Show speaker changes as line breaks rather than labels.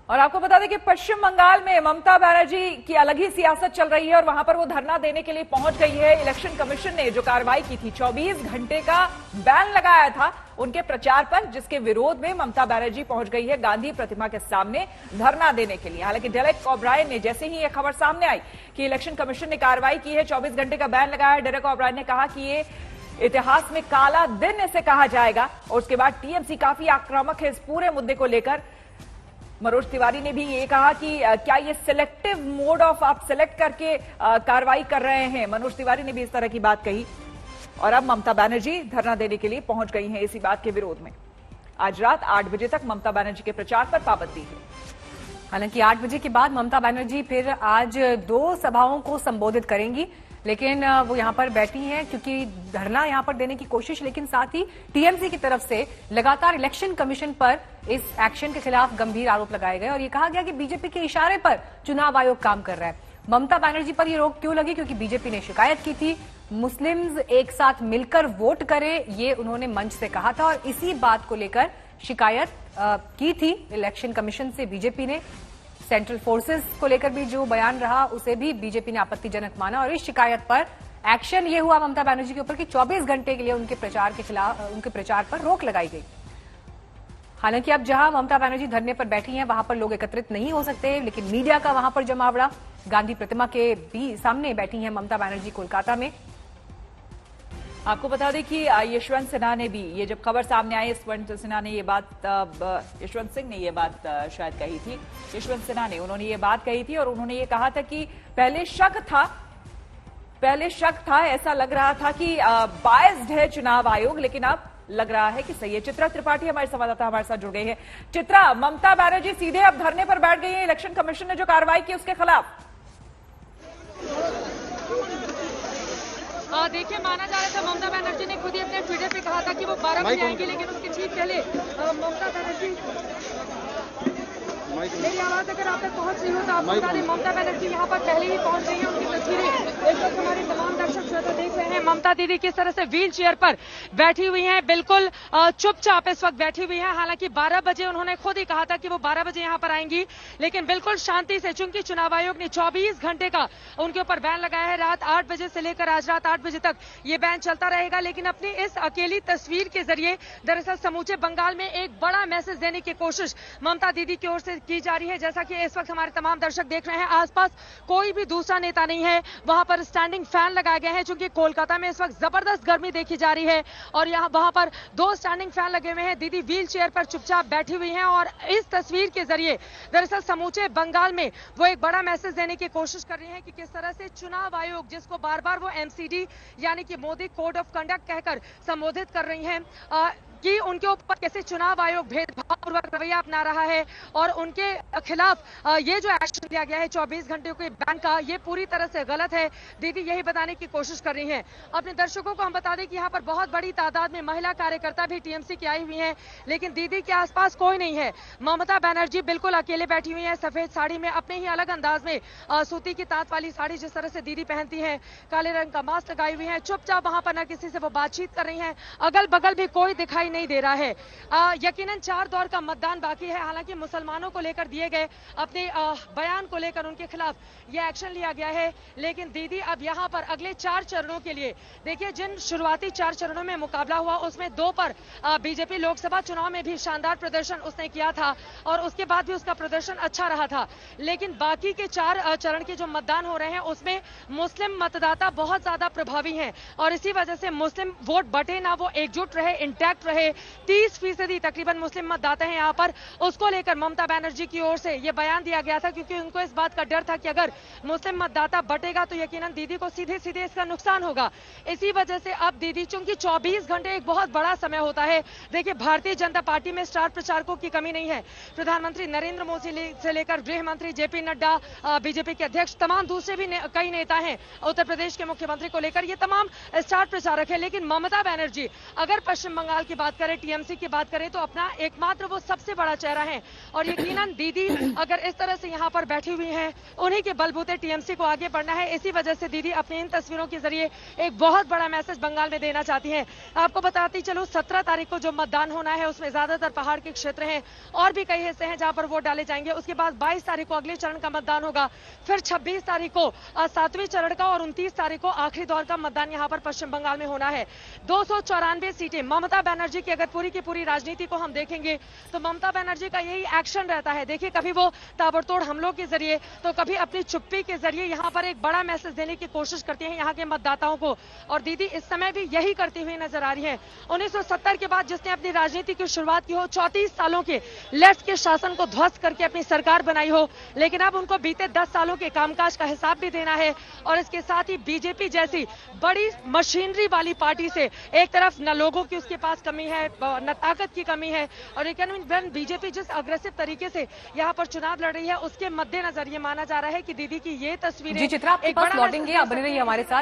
और आपको बता दें कि पश्चिम बंगाल में ममता बनर्जी की अलग ही सियासत चल रही है और वहां पर वो धरना देने के लिए पहुंच गई है। इलेक्शन कमीशन ने जो कार्रवाई की थी, 24 घंटे का बैन लगाया था उनके प्रचार पर, जिसके विरोध में ममता बनर्जी पहुंच गई है गांधी प्रतिमा के सामने धरना देने के लिए। हालांकि डेरेक ओब्रायन ने, जैसे ही यह खबर सामने आई कि इलेक्शन कमीशन ने कार्रवाई की है, 24 घंटे का बैन लगाया, डेरेक ओब्रायन ने कहा कि ये इतिहास में काला दिन इसे कहा जाएगा। और उसके बाद टीएमसी काफी आक्रामक है इस पूरे मुद्दे को लेकर। मनोज तिवारी ने भी ये कहा कि क्या ये सिलेक्टिव मोड ऑफ आप सिलेक्ट करके कार्रवाई कर रहे हैं। मनोज तिवारी ने भी इस तरह की बात कही। और अब ममता बनर्जी धरना देने के लिए पहुंच गई हैं इसी बात के विरोध में। आज रात 8 बजे तक ममता बनर्जी के प्रचार पर पाबंदी है।
हालांकि 8 बजे के बाद ममता बनर्जी फिर आज 2 सभाओं को संबोधित करेंगी, लेकिन वो यहां पर बैठी हैं क्योंकि धरना यहां पर देने की कोशिश, लेकिन साथ ही टीएमसी की तरफ से लगातार इलेक्शन कमीशन पर इस एक्शन के खिलाफ गंभीर आरोप लगाए गए और ये कहा गया कि बीजेपी के इशारे पर चुनाव आयोग काम कर रहा है। ममता बनर्जी पर यह रोक क्यों लगी? क्योंकि बीजेपी ने शिकायत की थी, मुस्लिम्स एक साथ मिलकर वोट करें, ये उन्होंने मंच से कहा था और इसी बात को लेकर शिकायत की थी इलेक्शन कमीशन से बीजेपी ने। सेंट्रल फोर्सेस को लेकर भी जो बयान रहा उसे भी बीजेपी ने आपत्तिजनक माना और इस शिकायत पर एक्शन ये हुआ ममता बनर्जी के ऊपर कि 24 घंटे के लिए उनके प्रचार के खिलाफ, उनके प्रचार पर रोक लगाई गई। हालांकि अब जहां ममता बनर्जी धरने पर बैठी हैं वहां पर लोग एकत्रित नहीं हो सकते, लेकिन मीडिया का वहां पर जमावड़ा। गांधी प्रतिमा के भी सामने बैठी हैं ममता बनर्जी कोलकाता में।
आपको बता दें कि यशवंत सिन्हा ने भी, ये जब खबर सामने आई, यशवंत सिन्हा ने ये बात, यशवंत सिंह ने ये बात शायद कही थी, यशवंत सिन्हा ने, उन्होंने ये बात कही थी और उन्होंने ये कहा था कि पहले शक था, ऐसा लग रहा था कि बायस्ड है चुनाव आयोग, लेकिन अब लग रहा है कि सही है। चित्रा त्रिपाठी हमारे संवाददाता हमारे साथ जुड़ गई है। चित्रा, ममता बनर्जी सीधे अब धरने पर बैठ गई है इलेक्शन कमीशन ने जो कार्रवाई की उसके खिलाफ।
देखिए, माना जा रहा था ममता बनर्जी ने खुद ही अपने ट्विटर पे कहा था कि वो 12 बजे आएंगे, लेकिन उसके ठीक पहले ममता बनर्जी, मेरी आवाज अगर आप तक पहुंच रही हो तो आप बता दें, ममता बनर्जी यहाँ पर पहले ही पहुंच रही है। उनकी तस्वीरें इस वक्त हमारे तमाम दर्शक श्रोता देख रहे हैं। ममता दीदी किस तरह से व्हील चेयर पर बैठी हुई हैं, बिल्कुल चुपचाप इस वक्त बैठी हुई हैं। हालांकि 12 बजे उन्होंने खुद ही कहा था कि वो 12 बजे यहाँ पर आएंगी, लेकिन बिल्कुल शांति से, चूंकि चुनाव आयोग ने 24 घंटे का उनके ऊपर बैन लगाया है। रात 8 बजे से लेकर आज रात 8 बजे तक ये बैन चलता रहेगा, लेकिन अपनी इस अकेली तस्वीर के जरिए दरअसल समूचे बंगाल में एक बड़ा मैसेज देने की कोशिश ममता दीदी की ओर से की जा रही है। जैसा कि इस वक्त हमारे तमाम दर्शक देख रहे हैं, आसपास कोई भी दूसरा नेता नहीं है। वहां पर स्टैंडिंग फैन लगाए गए हैं, क्योंकि कोलकाता में इस वक्त जबरदस्त गर्मी देखी जा रही है और वहां पर 2 स्टैंडिंग फैन लगे हुए हैं। दीदी व्हील चेयर पर चुपचाप बैठी हुई हैं और इस तस्वीर के जरिए दरअसल समूचे बंगाल में वो एक बड़ा मैसेज देने की कोशिश कर रही है कि किस तरह से चुनाव आयोग, जिसको बार बार वो एमसीडी यानी कि मोदी कोड ऑफ कंडक्ट कहकर संबोधित कर रही हैं, कि उनके ऊपर कैसे चुनाव आयोग भेदभावपूर्वक रवैया अपना रहा है और उनके खिलाफ ये जो एक्शन लिया गया है 24 घंटे के बैन का, ये पूरी तरह से गलत है। दीदी यही बताने की कोशिश कर रही हैं। अपने दर्शकों को हम बता दें कि यहाँ पर बहुत बड़ी तादाद में महिला कार्यकर्ता भी टीएमसी की आई हुई हैं, लेकिन दीदी के आसपास कोई नहीं है। ममता बनर्जी बिल्कुल अकेले बैठी हुई है, सफेद साड़ी में, अपने ही अलग अंदाज में, सूती की तात वाली साड़ी जिस तरह से दीदी पहनती है, काले रंग का मास्क लगाई हुई है, चुपचाप वहां पर न किसी से वो बातचीत कर रही है। अगल बगल भी कोई दिखाई नहीं दे रहा है। यकीनन 4 दौर का मतदान बाकी है। हालांकि मुसलमानों को लेकर दिए गए अपने बयान को लेकर उनके खिलाफ यह एक्शन लिया गया है, लेकिन दीदी अब यहां पर अगले 4 चरणों के लिए, देखिए जिन शुरुआती 4 चरणों में मुकाबला हुआ उसमें 2 पर बीजेपी लोकसभा चुनाव में भी शानदार प्रदर्शन उसने किया था और उसके बाद भी उसका प्रदर्शन अच्छा रहा था, लेकिन बाकी के 4 चरण के जो मतदान हो रहे हैं उसमें मुस्लिम मतदाता बहुत ज्यादा प्रभावी हैं और इसी वजह से मुस्लिम वोट बटे ना, वो एकजुट रहे, इंटैक्ट रहे। 30% तकरीबन मुस्लिम मतदाता हैं यहाँ पर। उसको लेकर ममता बनर्जी की ओर से यह बयान दिया गया था, क्योंकि उनको इस बात का डर था कि अगर मुस्लिम मतदाता बटेगा तो यकीनन दीदी को सीधे सीधे इसका नुकसान होगा। इसी वजह से अब दीदी, चूंकि 24 घंटे एक बहुत बड़ा समय होता है, देखिए भारतीय जनता पार्टी में स्टार प्रचारकों की कमी नहीं है। प्रधानमंत्री नरेंद्र मोदी से लेकर गृह मंत्री जेपी नड्डा, बीजेपी के अध्यक्ष, तमाम दूसरे भी कई नेता हैं, उत्तर प्रदेश के मुख्यमंत्री को लेकर ये तमाम स्टार प्रचारक है। लेकिन ममता बनर्जी, अगर पश्चिम बंगाल की बात बात करें, टीएमसी की बात करें, तो अपना एकमात्र वो सबसे बड़ा चेहरा है। और यकीनन दीदी अगर इस तरह से यहाँ पर बैठी हुई हैं, उन्हीं के बलबूते टीएमसी को आगे बढ़ना है। इसी वजह से दीदी अपनी इन तस्वीरों के जरिए एक बहुत बड़ा मैसेज बंगाल में देना चाहती हैं। आपको बताती चलो 17 तारीख को जो मतदान होना है उसमें ज्यादातर पहाड़ के क्षेत्र हैं और भी कई हिस्से हैं जहां पर वोट डाले जाएंगे। उसके बाद 22 तारीख को अगले चरण का मतदान होगा, फिर 26 तारीख को 7वें चरण का और 29 तारीख को आखिरी दौर का मतदान यहां पर पश्चिम बंगाल में होना है। 294 सीटें। ममता बनर्जी की अगर पूरी की पूरी राजनीति को हम देखेंगे तो ममता बनर्जी का यही एक्शन रहता है। देखिए, कभी वो ताबड़तोड़ हमलों के जरिए तो कभी अपनी चुप्पी के जरिए यहां पर एक बड़ा मैसेज देने की कोशिश करती है यहाँ के मतदाताओं को, और दीदी इस समय भी यही करती हुई नजर आ रही है। 1970 के बाद जिसने अपनी राजनीति की शुरुआत की हो, 34 सालों के लेफ्ट के शासन को ध्वस्त करके अपनी सरकार बनाई हो, लेकिन अब उनको बीते 10 सालों के कामकाज का हिसाब भी देना है। और इसके साथ ही बीजेपी जैसी बड़ी मशीनरी वाली पार्टी से एक तरफ न लोगों की उसके पास कमी है, न ताकत की कमी है, और लेकिन बीजेपी जिस अग्रेसिव तरीके से यहाँ पर चुनाव लड़ रही है उसके मद्देनजर ये माना जा रहा है कि दीदी की ये तस्वीरें
जी चित्रा, आपके पास लौटेंगे, आप बने रहिए हमारे साथ।